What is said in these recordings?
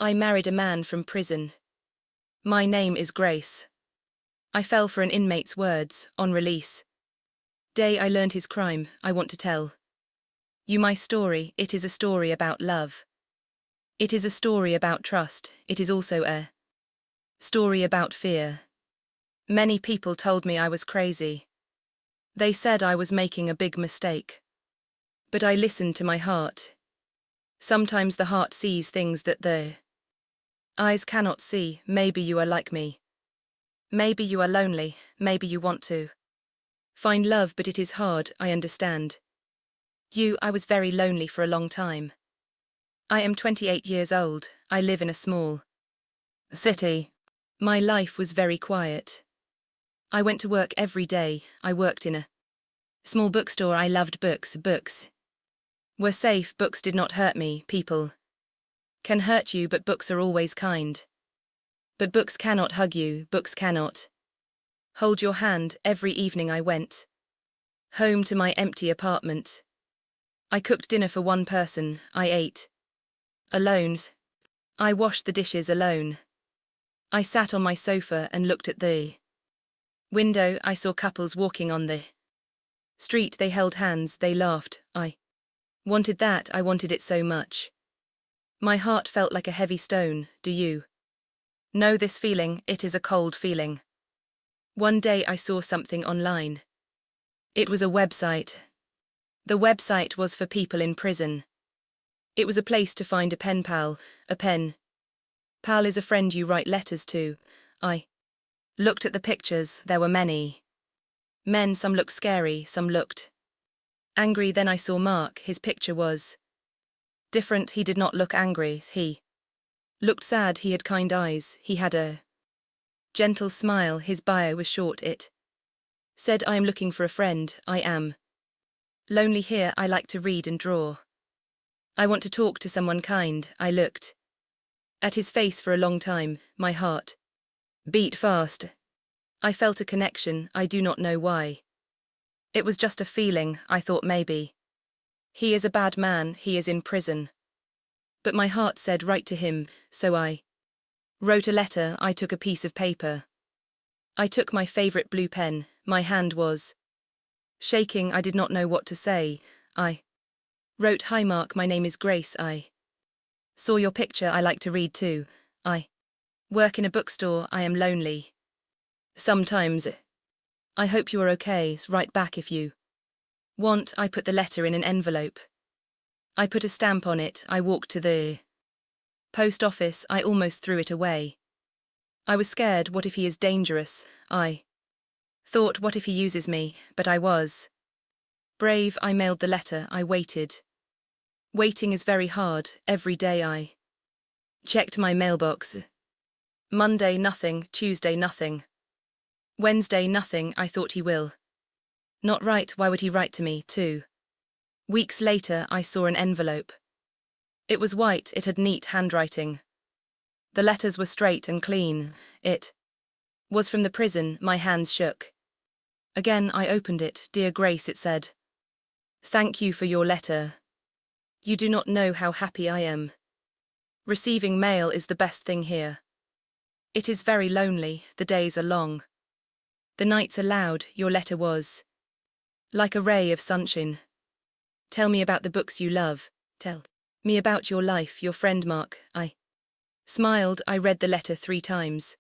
I married a man from prison. My name is Grace. I fell for an inmate's words, on release. Day I learned his crime, I want to tell you my story. It is a story about love. It is a story about trust. It is also a story about fear. Many people told me I was crazy. They said I was making a big mistake. But I listened to my heart. Sometimes the heart sees things that the eyes cannot see. Maybe you are like me. Maybe you are lonely. Maybe you want to find love, but it is hard, I understand. I was very lonely for a long time. I am 28 years old. I live in a small city. My life was very quiet. I went to work every day. I worked in a small bookstore. I loved books. Books were safe. Books did not hurt me. People can hurt you, but books are always kind. But books cannot hug you. Books cannot hold your hand. Every evening I went home to my empty apartment. I cooked dinner for one person. I ate alone. I washed the dishes alone. I sat on my sofa and looked at the window. I saw couples walking on the street. They held hands. They laughed. I wanted that. I wanted it so much. My heart felt like a heavy stone. Do you know this feeling? It is a cold feeling. One day I saw something online. It was a website. The website was for people in prison. It was a place to find a pen pal. A pen pal is a friend you write letters to. I looked at the pictures. There were many men. Some looked scary, some looked angry. Then I saw Mark. His picture was different. He did not look angry. He looked sad. He had kind eyes. He had a gentle smile. His bio was short. It said, I am looking for a friend. I am lonely here. I like to read and draw. I want to talk to someone kind. I looked at his face for a long time. My heart beat fast. I felt a connection. I do not know why. It was just a feeling. I thought maybe he is a bad man. He is in prison. But my heart said write to him, so I wrote a letter. I took a piece of paper. I took my favorite blue pen. My hand was shaking. I did not know what to say. I wrote, Hi Mark, my name is Grace. I saw your picture. I like to read too. I work in a bookstore. I am lonely sometimes. I hope you are okay. Write back if you want. I put the letter in an envelope. I put a stamp on it. I walked to the post office. I almost threw it away. I was scared. What if he is dangerous? I thought, what if he uses me? But I was brave. I mailed the letter. I waited. Waiting is very hard. Every day I checked my mailbox. Monday, nothing. Tuesday, nothing. Wednesday, nothing. I thought he will not write. Why would he write to me? 2 weeks later, I saw an envelope. It was white. It had neat handwriting. The letters were straight and clean. It was from the prison. My hands shook. Again, I opened it. Dear Grace, it said. Thank you for your letter. You do not know how happy I am. Receiving mail is the best thing here. It is very lonely. The days are long. The nights are loud. Your letter was like a ray of sunshine. Tell me about the books you love. Tell me about your life. Your friend Mark. I smiled. I read the letter 3 times.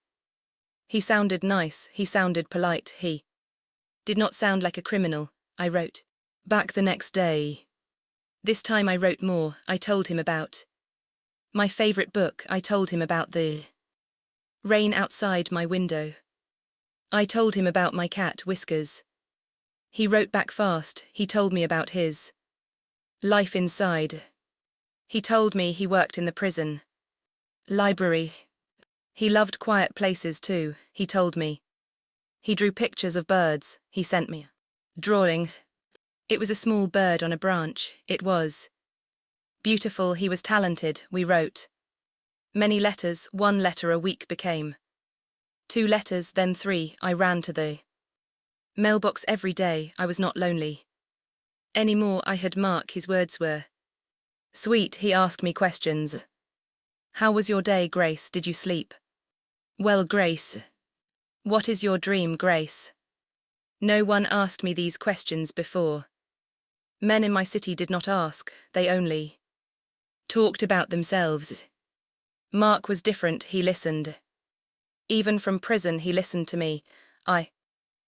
He sounded nice. He sounded polite. He did not sound like a criminal. I wrote back the next day. This time I wrote more. I told him about my favorite book. I told him about the rain outside my window. I told him about my cat, Whiskers. He wrote back fast. He told me about his life inside. He told me he worked in the prison library. He loved quiet places too. He told me he drew pictures of birds. He sent me a drawing. It was a small bird on a branch. It was beautiful. He was talented. We wrote many letters. 1 letter a week became 2 letters, then 3. I ran to the mailbox every day. I was not lonely anymore. I had Mark. His words were sweet. He asked me questions. How was your day, Grace? Did you sleep? Well, Grace. What is your dream, Grace? No one asked me these questions before. Men in my city did not ask, they only talked about themselves. Mark was different, he listened. Even from prison he listened to me. I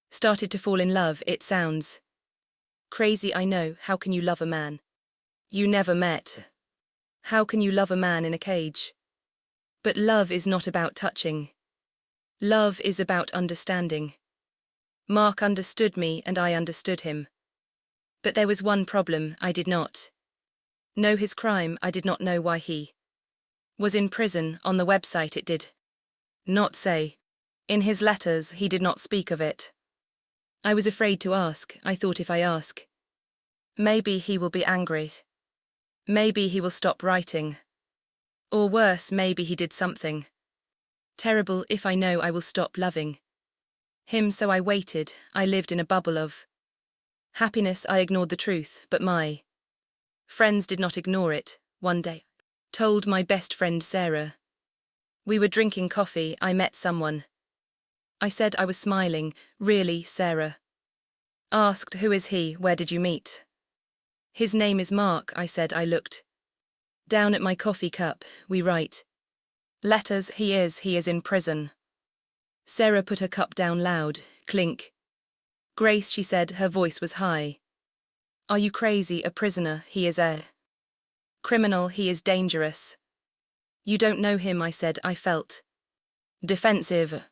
started to fall in love. It sounds crazy, I know. How can you love a man you never met? How can you love a man in a cage? But love is not about touching. Love is about understanding. Mark understood me and I understood him. But there was one problem, I did not know his crime, I did not know why he was in prison. On the website it did not say. In his letters he did not speak of it. I was afraid to ask. I thought if I ask, maybe he will be angry. Maybe he will stop writing. Or worse, maybe he did something terrible. If I know, I will stop loving him. So I waited. I lived in a bubble of happiness. I ignored the truth, but my friends did not ignore it. One day, told my best friend Sarah. We were drinking coffee. I met someone. I said I was smiling. Really, Sarah asked, who is he? Where did you meet? His name is Mark, I said. I looked down at my coffee cup. We write letters. He is in prison. Sarah put her cup down loud. Clink. Grace, she said, her voice was high. Are you crazy? A prisoner. He is a criminal. He is dangerous. You don't know him, I said. I felt defensive.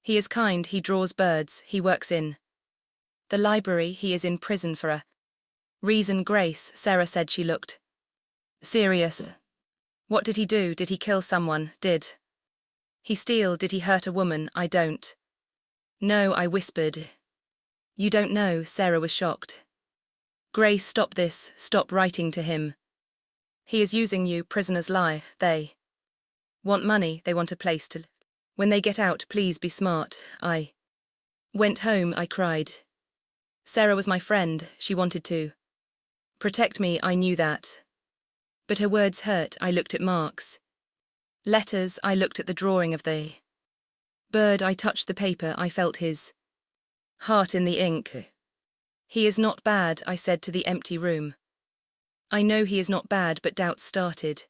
He is kind. He draws birds. He works in the library. He is in prison for a reason. Grace, Sarah said. She looked serious. What did he do? Did he kill someone? Did he steal? Did he hurt a woman? I don't know, I whispered. You don't know? Sarah was shocked. Grace, stop this. Stop writing to him. He is using you. Prisoners lie. They want money. They want a place to live. When they get out, please be smart. I went home. I cried. Sarah was my friend. She wanted to protect me. I knew that. But her words hurt. I looked at Mark's letters. I looked at the drawing of the bird. I touched the paper. I felt his heart in the ink. He is not bad, I said to the empty room. I know he is not bad, but doubts started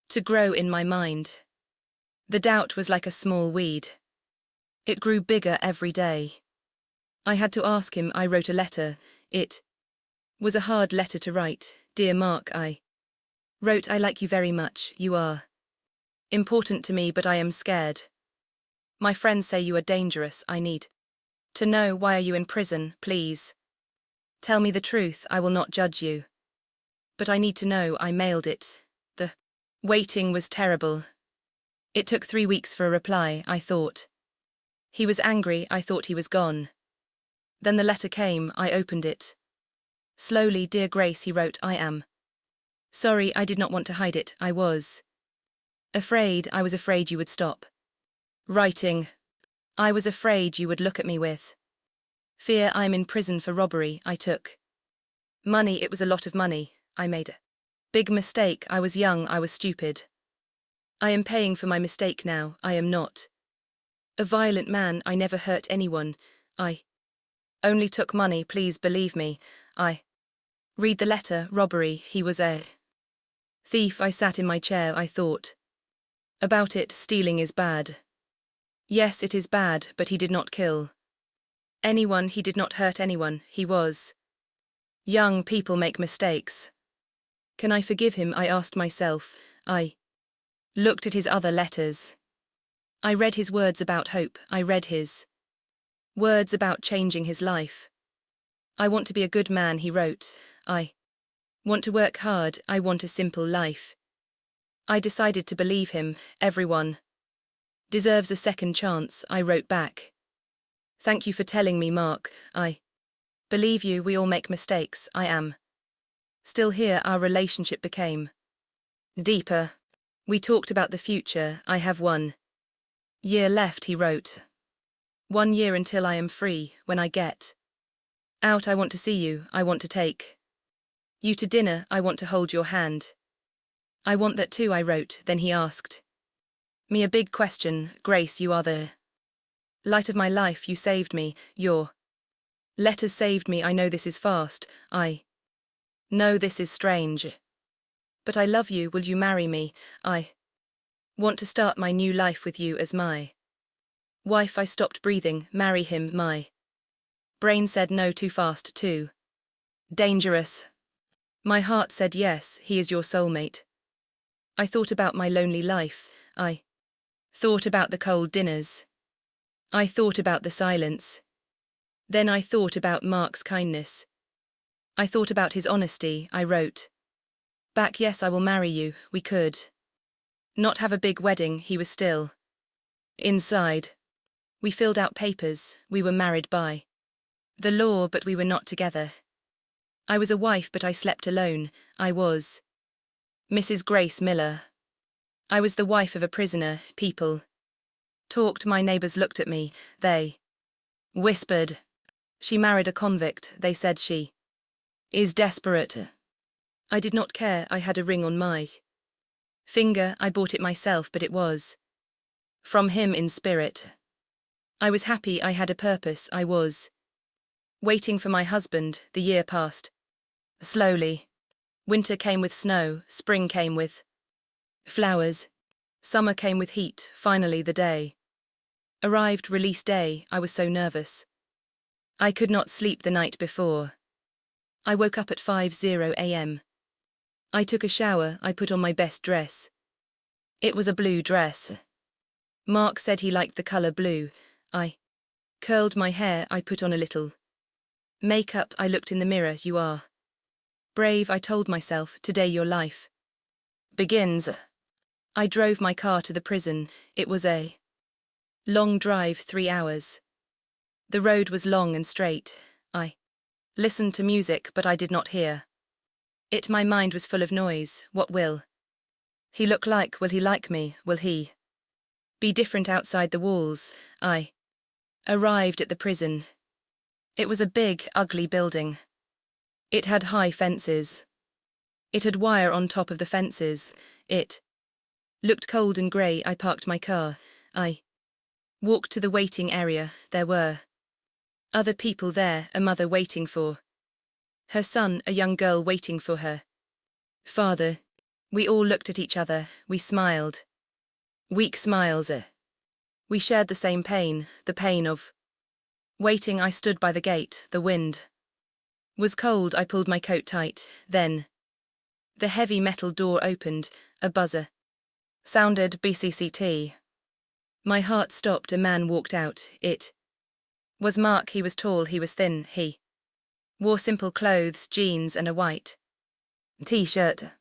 to grow in my mind. The doubt was like a small weed. It grew bigger every day. I had to ask him. I wrote a letter. It was a hard letter to write. Dear Mark, I wrote, I like you very much. You are important to me, but I am scared. My friends say you are dangerous. I need to know, why are you in prison? Please tell me the truth. I will not judge you. But I need to know. I mailed it. The waiting was terrible. It took 3 weeks for a reply. I thought he was angry. I thought he was gone. Then the letter came. I opened it. Slowly. Dear Grace, he wrote, I am sorry. I did not want to hide it. I was afraid. I was afraid you would stop writing. I was afraid you would look at me with fear. I'm in prison for robbery. I took money. It was a lot of money. I made a big mistake. I was young. I was stupid. I am paying for my mistake now. I am not a violent man. I never hurt anyone. I only took money. Please believe me. I read the letter. Robbery. He was a thief. I sat in my chair. I thought about it. Stealing is bad. Yes, it is bad, but he did not kill anyone. He did not hurt anyone. He was young. People make mistakes. Can I forgive him? I asked myself. I looked at his other letters. I read his words about hope. I read his words about changing his life. I want to be a good man, he wrote. I want to work hard. I want a simple life. I decided to believe him. Everyone deserves a second chance, I wrote back. Thank you for telling me, Mark. I believe you. We all make mistakes. I am still here. Our relationship became deeper. We talked about the future. I have 1 year left, he wrote. 1 year until I am free. When I get out, I want to see you. I want to take you to dinner. I want to hold your hand. I want that too, I wrote, then he asked me a big question. Grace, you are the light of my life, you saved me, your letters saved me. I know this is fast, I know this is strange. But I love you, will you marry me? I want to start my new life with you as my wife. I stopped breathing. Marry him, my brain said no, too fast, too dangerous. My heart said yes, he is your soulmate. I thought about my lonely life, I thought about the cold dinners. I thought about the silence. Then I thought about Mark's kindness. I thought about his honesty. I wrote back, yes, I will marry you. We could not have a big wedding, he was still inside. We filled out papers, we were married by the law, but we were not together. I was a wife, but I slept alone. I was Mrs. Grace Miller. I was the wife of a prisoner. People talked, my neighbors looked at me, they whispered, she married a convict, they said she is desperate. I did not care, I had a ring on my finger, I bought it myself, but it was from him in spirit. I was happy, I had a purpose, I was waiting for my husband. The year passed slowly. Winter came with snow, spring came with flowers, summer came with heat. Finally the day arrived, release day. I was so nervous. I could not sleep the night before. I woke up at 5:00 a.m. I took a shower, I put on my best dress. It was a blue dress. Mark said he liked the color blue. I curled my hair, I put on a little makeup. I looked in the mirror. You are brave, I told myself. Today your life begins. I drove my car to the prison. It was a long drive, 3 hours. The road was long and straight. I listened to music, but I did not hear it. My mind was full of noise. What will he look like? Will he like me? Will he be different outside the walls? I arrived at the prison. It was a big, ugly building. It had high fences. It had wire on top of the fences. It looked cold and grey. I parked my car. I walked to the waiting area. There were other people there, a mother waiting for her son, a young girl waiting for her father. We all looked at each other. We smiled. Weak smiles. We shared the same pain, the pain of waiting. I stood by the gate. The wind was cold. I pulled my coat tight. Then the heavy metal door opened. A buzzer sounded. BCCT. My heart stopped. A man walked out. It was Mark. He was tall, he was thin, he wore simple clothes, jeans and a white t-shirt.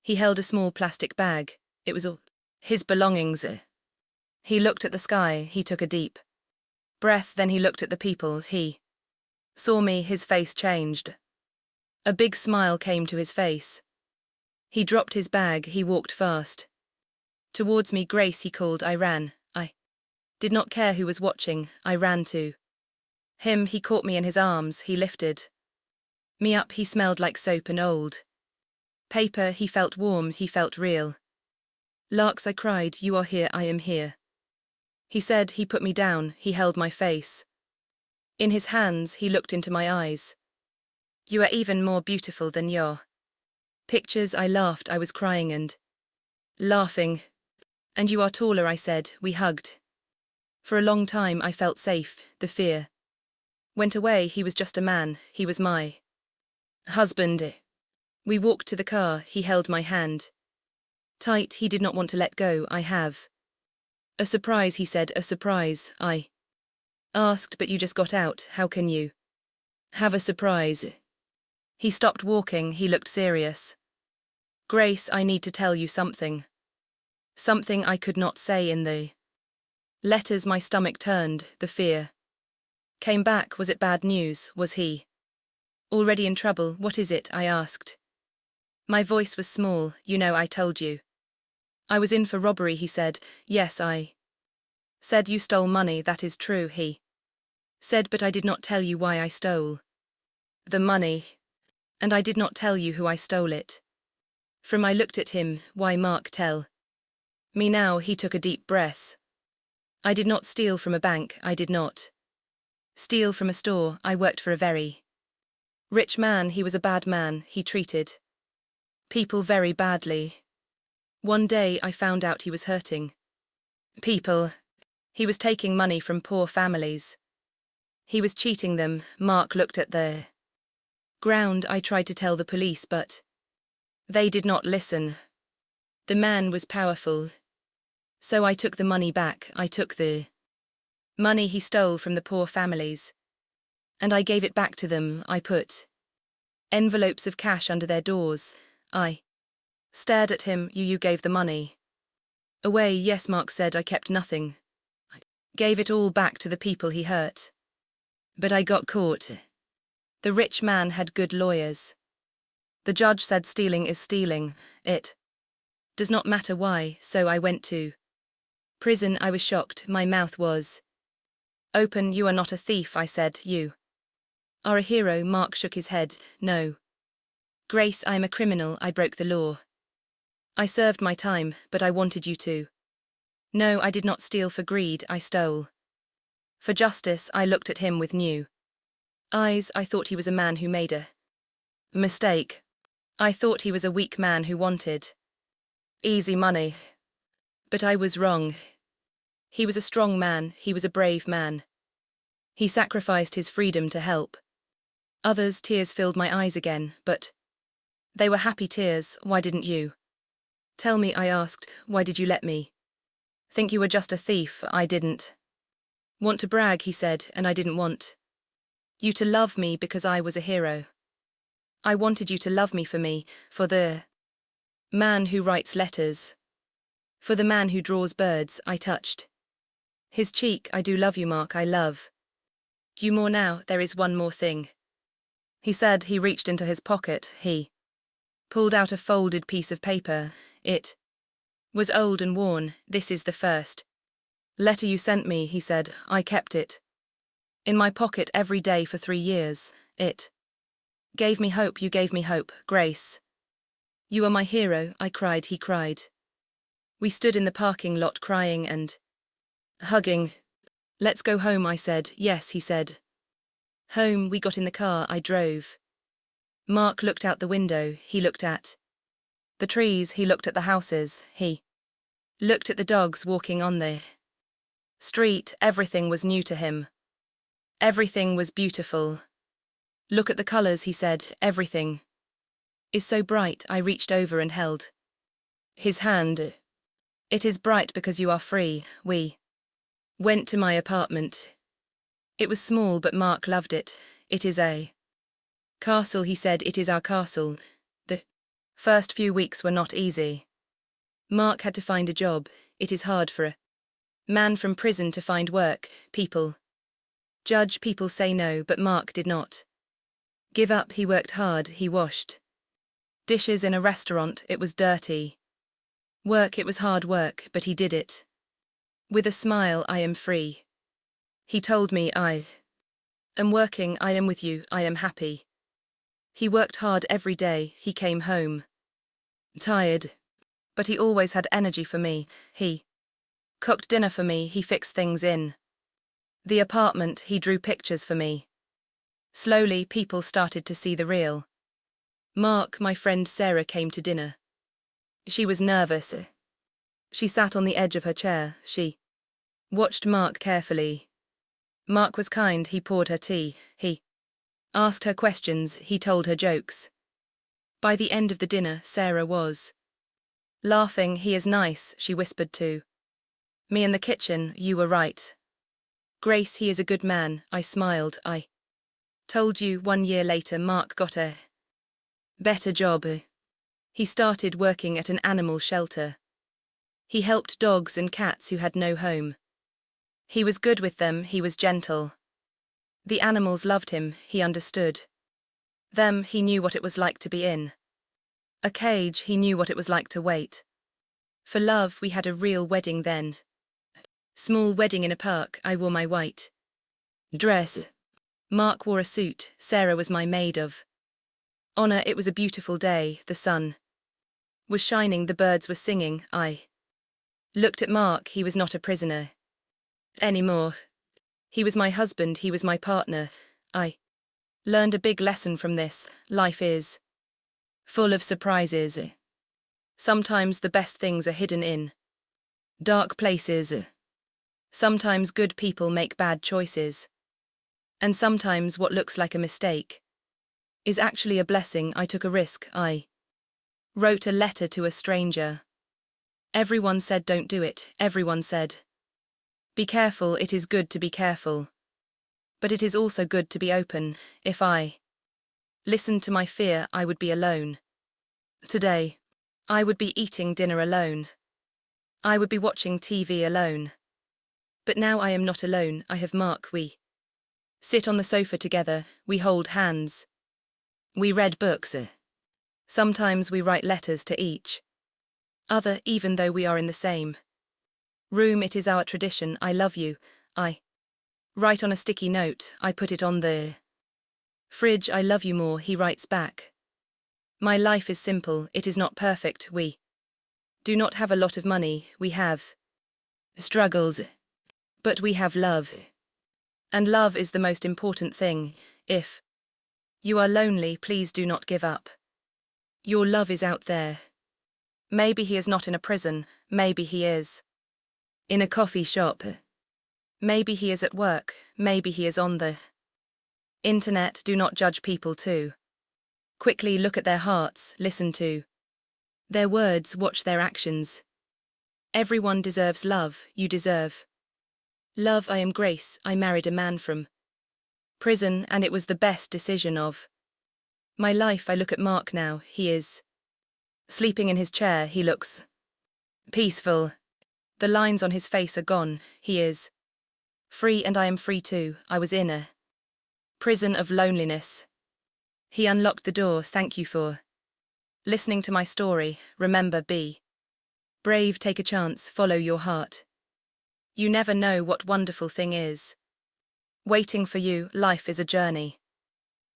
He held a small plastic bag. It was all his belongings. He looked at the sky. He took a deep breath. Then he looked at the people. He saw me. His face changed. A big smile came to his face. He dropped his bag. He walked fast towards me. Grace, he called. I ran. I did not care who was watching. I ran to him. He caught me in his arms. He lifted me up. He smelled like soap and old paper. He felt warm. He felt real. Larks, I cried. You are here. I am here. He said. He put me down. He held my face in his hands. He looked into my eyes. You are even more beautiful than your pictures. I laughed. I was crying and laughing. And you are taller, I said. We hugged. For a long time I felt safe. The fear went away. He was just a man. He was my husband. We walked to the car. He held my hand tight. He did not want to let go. I have a surprise, he said. A surprise, I asked. But you just got out. How can you have a surprise? He stopped walking. He looked serious. Grace, I need to tell you something. Something I could not say in the letters. My stomach turned. The fear came back. Was it bad news? Was he already in trouble? What is it? I asked. My voice was small. You know, I told you I was in for robbery, he said. Yes, I said. You stole money. That is true, he said. But I did not tell you why I stole the money. And I did not tell you who I stole it From I looked at him, why Mark tell me now, he took a deep breath. I did not steal from a bank, I did not steal from a store, I worked for a very rich man. He was a bad man, he treated people very badly. One day I found out he was hurting people. He was taking money from poor families. He was cheating them. Mark looked at the ground. I tried to tell the police, but they did not listen. The man was powerful. So I took the money back. I took the money he stole from the poor families, and I gave it back to them. I put envelopes of cash under their doors. I stared at him. You gave the money away? Yes, Mark said. I kept nothing. I gave it all back to the people he hurt. But I got caught. The rich man had good lawyers. The judge said stealing is stealing. It does not matter why, so I went to prison. I was shocked. My mouth was open. You are not a thief, I said. You are a hero. Mark shook his head. No, Grace, I am a criminal. I broke the law. I served my time, but I wanted you to know I did not steal for greed. I stole for justice. I looked at him with new eyes. I thought he was a man who made a mistake. I thought he was a weak man who wanted easy money. But I was wrong. He was a strong man. He was a brave man. He sacrificed his freedom to help others. Tears filled my eyes again, but they were happy tears. Why didn't you tell me? I asked. Why did you let me think you were just a thief? I didn't want to brag, he said, and I didn't want you to love me because I was a hero. I wanted you to love me for the man who writes letters, for the man who draws birds. I touched his cheek. I do love you, Mark. I love you more now. There is one more thing, he said. He reached into his pocket. He pulled out a folded piece of paper. It was old and worn. This is the first letter you sent me, he said. I kept it in my pocket every day for 3 years. It gave me hope. You gave me hope, Grace. You are my hero. I cried. He cried. We stood in the parking lot crying and hugging. Let's go home, I said. Yes, he said. Home. We got in the car. I drove. Mark looked out the window. He looked at the trees. He looked at the houses. He looked at the dogs walking on the street. Everything was new to him. Everything was beautiful. Look at the colors, he said. Everything is so bright. I reached over and held his hand. It is bright because you are free. We went to my apartment. It was small, but Mark loved it. It is a castle, he said. It is our castle. The first few weeks were not easy. Mark had to find a job. It is hard for a man from prison to find work. People judge, people say no, but Mark did not give up. He worked hard. He washed dishes in a restaurant. It was dirty work. It was hard work, but he did it with a smile. I am free, he told me. I am working. I am with you. I am happy. He worked hard every day. He came home tired, but he always had energy for me. He cooked dinner for me. He fixed things in the apartment. He drew pictures for me. Slowly, people started to see the real Mark. My friend Sarah came to dinner. She was nervous. She sat on the edge of her chair. She watched Mark carefully. Mark was kind. He poured her tea. He asked her questions. He told her jokes. By the end of the dinner, Sarah was laughing. He is nice, she whispered to me in the kitchen. You were right, Grace. He is a good man. I smiled. I told you. 1 year later, Mark got a better job. He started working at an animal shelter. He helped dogs and cats who had no home. He was good with them. He was gentle. The animals loved him. He understood them. He knew what it was like to be in a cage. He knew what it was like to wait for love. We had a real wedding then. Small wedding in a park. I wore my white dress. Mark wore a suit. Sarah was my maid of honor. It was a beautiful day. The sun was shining, the birds were singing. I looked at Mark, he was not a prisoner anymore. He was my husband, he was my partner. I learned a big lesson from this. Life is full of surprises. Sometimes the best things are hidden in dark places. Sometimes good people make bad choices. And sometimes what looks like a mistake is actually a blessing. I took a risk. I wrote a letter to a stranger. Everyone said don't do it. Everyone said, be careful, it is good to be careful. But it is also good to be open. If I listened to my fear, I would be alone. Today, I would be eating dinner alone. I would be watching TV alone. But now I am not alone, I have Mark. We sit on the sofa together, we hold hands. We read books. Sometimes we write letters to each other, even though we are in the same room. It is our tradition. I love you. I write on a sticky note, I put it on the fridge. I love you more, he writes back. My life is simple, it is not perfect. We do not have a lot of money, we have struggles, but we have love. And love is the most important thing. If you are lonely, please do not give up. Your love is out there. Maybe he is not in a prison, maybe he is in a coffee shop. Maybe he is at work, maybe he is on the internet. Do not judge people too quickly. Look at their hearts, listen to their words, watch their actions. Everyone deserves love, you deserve love. I am Grace, I married a man from prison and it was the best decision of my life. I look at Mark now, he is sleeping in his chair, he looks peaceful. The lines on his face are gone, he is free and I am free too. I was in a prison of loneliness. He unlocked the doors. Thank you for listening to my story. Remember, be brave, take a chance, follow your heart. You never know what wonderful thing is waiting for you. Life is a journey.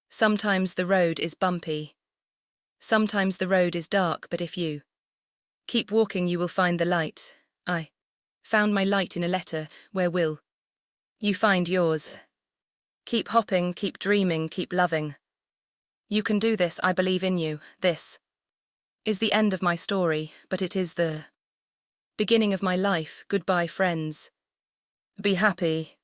Sometimes the road is bumpy. Sometimes the road is dark, but if you keep walking, you will find the light. I found my light in a letter. Where will you find yours? Keep hopping, keep dreaming, keep loving. You can do this, I believe in you. This is the end of my story, but it is the beginning of my life. Goodbye, friends. Be happy.